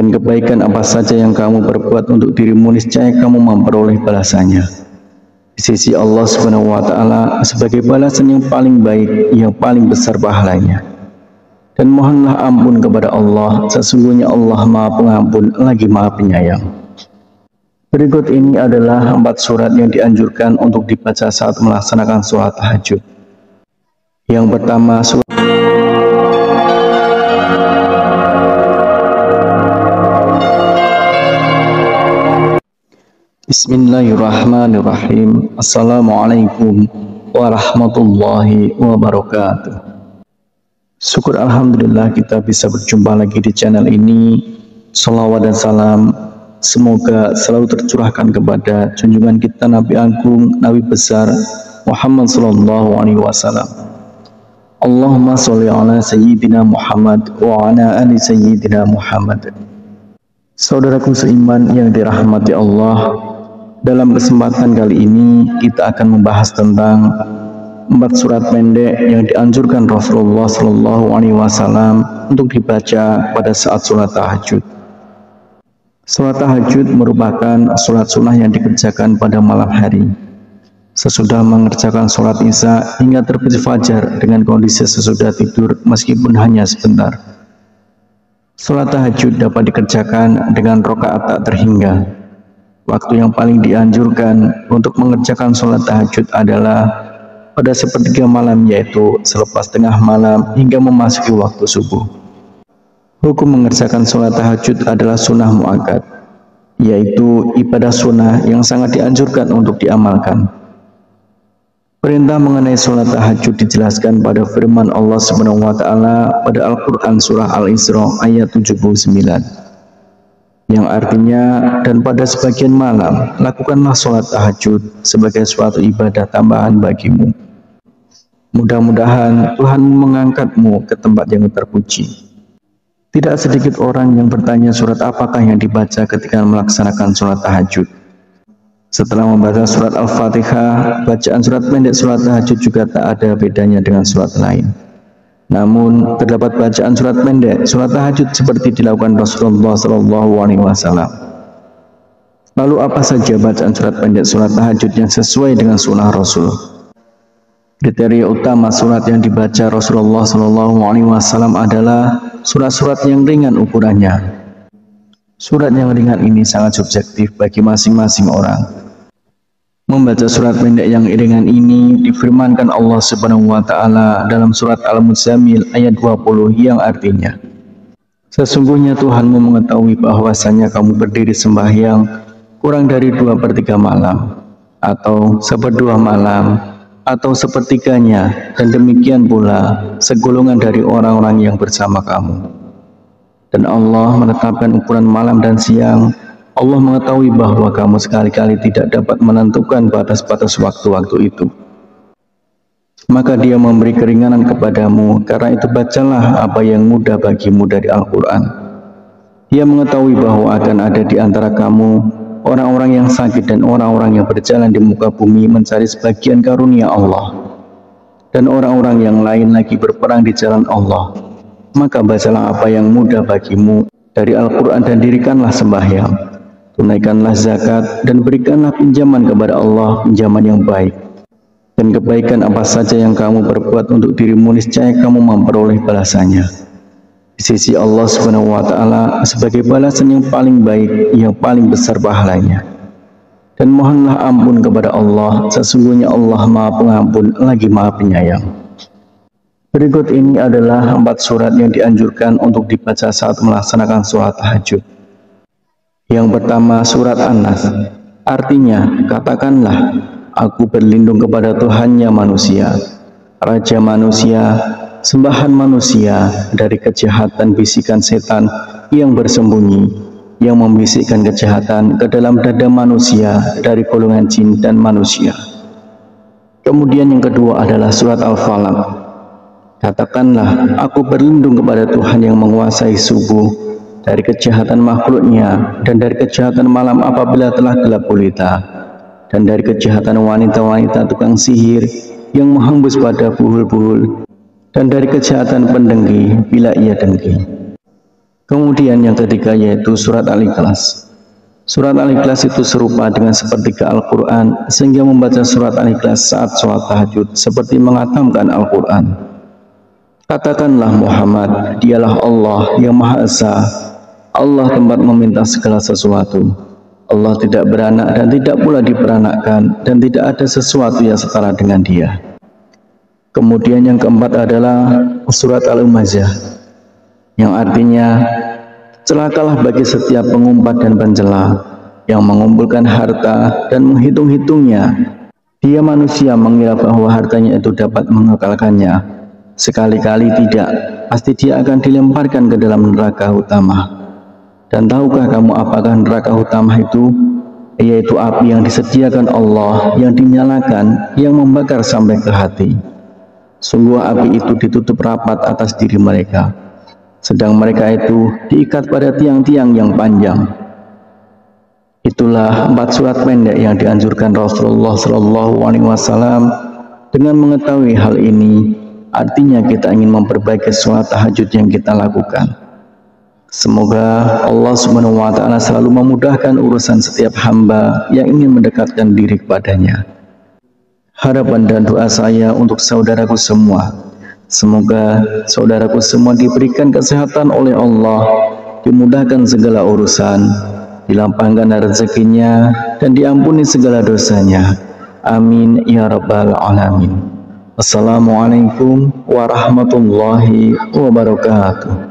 Dan kebaikan apa saja yang kamu perbuat untuk dirimu, niscaya kamu memperoleh balasannya di sisi Allah Subhanahu wa Ta'ala sebagai balasan yang paling baik, yang paling besar pahalanya. Dan mohonlah ampun kepada Allah, sesungguhnya Allah Maha Pengampun lagi Maha Penyayang. Berikut ini adalah 4 surat yang dianjurkan untuk dibaca saat melaksanakan sholat tahajud. Yang pertama, surat Bismillahirrahmanirrahim. Assalamualaikum warahmatullahi wabarakatuh. Syukur alhamdulillah kita bisa berjumpa lagi di channel ini. Salawat dan salam semoga selalu tercurahkan kepada junjungan kita Nabi Agung, Nabi besar Muhammad sallallahu alaihi wasallam. Allahumma sholli ala sayyidina Muhammad wa ala ali sayyidina Muhammad. Saudaraku seiman yang dirahmati Allah, dalam kesempatan kali ini kita akan membahas tentang 4 surat pendek yang dianjurkan Rasulullah Shallallahu Alaihi Wasallam untuk dibaca pada saat sholat tahajud. Sholat tahajud merupakan sholat sunnah yang dikerjakan pada malam hari, sesudah mengerjakan sholat isya hingga terbit fajar dengan kondisi sesudah tidur meskipun hanya sebentar. Sholat tahajud dapat dikerjakan dengan rakaat tak terhingga. Waktu yang paling dianjurkan untuk mengerjakan sholat tahajud adalah pada sepertiga malam, yaitu selepas tengah malam hingga memasuki waktu subuh. Hukum mengerjakan sholat tahajud adalah sunnah muakkad, yaitu ibadah sunnah yang sangat dianjurkan untuk diamalkan. Perintah mengenai sholat tahajud dijelaskan pada firman Allah Subhanahu wa Ta'ala pada Al-Quran Surah Al-Isra ayat 79. Yang artinya, dan pada sebagian malam lakukanlah sholat tahajud sebagai suatu ibadah tambahan bagimu. Mudah-mudahan Tuhan mengangkatmu ke tempat yang terpuji. Tidak sedikit orang yang bertanya surat apakah yang dibaca ketika melaksanakan sholat tahajud. Setelah membaca surat Al-Fatihah, bacaan surat pendek sholat tahajud juga tak ada bedanya dengan surat lain. Namun, terdapat bacaan surat pendek sholat tahajud seperti dilakukan Rasulullah Shallallahu Alaihi Wasallam. Lalu apa saja bacaan surat pendek sholat tahajud yang sesuai dengan sunnah Rasul? Kriteria utama surat yang dibaca Rasulullah Shallallahu Alaihi Wasallam adalah surat-surat yang ringan ukurannya. Surat yang ringan ini sangat subjektif bagi masing-masing orang. Membaca surat pendek yang ringan ini difirmankan Allah Subhanahu wa Ta'ala dalam surat Al-Muzammil ayat 20 yang artinya, sesungguhnya Tuhanmu mengetahui bahwasanya kamu berdiri sembahyang kurang dari 2/3 malam, atau 1/2 malam, atau sepertiganya, dan demikian pula segolongan dari orang-orang yang bersama kamu. Dan Allah menetapkan ukuran malam dan siang. Allah mengetahui bahwa kamu sekali-kali tidak dapat menentukan batas-batas waktu-waktu itu. Maka Dia memberi keringanan kepadamu, karena itu bacalah apa yang mudah bagimu dari Al-Quran. Dia mengetahui bahwa akan ada di antara kamu orang-orang yang sakit dan orang-orang yang berjalan di muka bumi mencari sebagian karunia Allah, dan orang-orang yang lain lagi berperang di jalan Allah. Maka bacalah apa yang mudah bagimu dari Al-Quran dan dirikanlah sembahyang. Tunaikanlah zakat dan berikanlah pinjaman kepada Allah, pinjaman yang baik. Dan kebaikan apa saja yang kamu perbuat untuk dirimu, niscaya kamu memperoleh balasannya di sisi Allah Subhanahu wa Ta'ala sebagai balasan yang paling baik, yang paling besar pahalanya. Dan mohonlah ampun kepada Allah, sesungguhnya Allah Maha Pengampun lagi Maha Penyayang. Berikut ini adalah 4 surat yang dianjurkan untuk dibaca saat melaksanakan sholat tahajud. Yang pertama, surat An-Nas. Artinya, katakanlah, aku berlindung kepada Tuhannya manusia, Raja manusia, sembahan manusia, dari kejahatan bisikan setan yang bersembunyi, yang membisikkan kejahatan ke dalam dada manusia dari golongan jin dan manusia. Kemudian yang kedua adalah surat Al-Falaq. Katakanlah, aku berlindung kepada Tuhan yang menguasai subuh, dari kejahatan makhluknya, dan dari kejahatan malam apabila telah gelap gulita, dan dari kejahatan wanita-wanita tukang sihir yang menghembus pada buhul-buhul, dan dari kejahatan pendengki bila ia dengki. Kemudian yang ketiga yaitu surat Al-Ikhlas. Surat Al-Ikhlas itu serupa dengan sepertiga Al-Quran, sehingga membaca surat Al-Ikhlas saat sholat tahajud seperti menghatamkan Al-Quran. Katakanlah Muhammad, dialah Allah yang Maha Esa, Allah tempat meminta segala sesuatu. Allah tidak beranak dan tidak pula diperanakkan, dan tidak ada sesuatu yang setara dengan Dia. Kemudian yang keempat adalah surat Al-Humazah, yang artinya celakalah bagi setiap pengumpat dan pencela yang mengumpulkan harta dan menghitung-hitungnya. Dia manusia mengira bahwa hartanya itu dapat mengekalkannya. Sekali-kali tidak, pasti dia akan dilemparkan ke dalam neraka utama. Dan tahukah kamu apakah neraka utama itu? Yaitu api yang disediakan Allah, yang dinyalakan, yang membakar sampai ke hati. Sungguh api itu ditutup rapat atas diri mereka, sedang mereka itu diikat pada tiang-tiang yang panjang. Itulah 4 surat pendek yang dianjurkan Rasulullah SAW. Dengan mengetahui hal ini, artinya kita ingin memperbaiki sholat tahajud yang kita lakukan. Semoga Allah SWT selalu memudahkan urusan setiap hamba yang ingin mendekatkan diri kepadanya. Harapan dan doa saya untuk saudaraku semua, semoga saudaraku semua diberikan kesehatan oleh Allah, dimudahkan segala urusan, dilapangkan rezekinya, dan diampuni segala dosanya. Amin ya rabbal alamin. Assalamualaikum warahmatullahi wabarakatuh.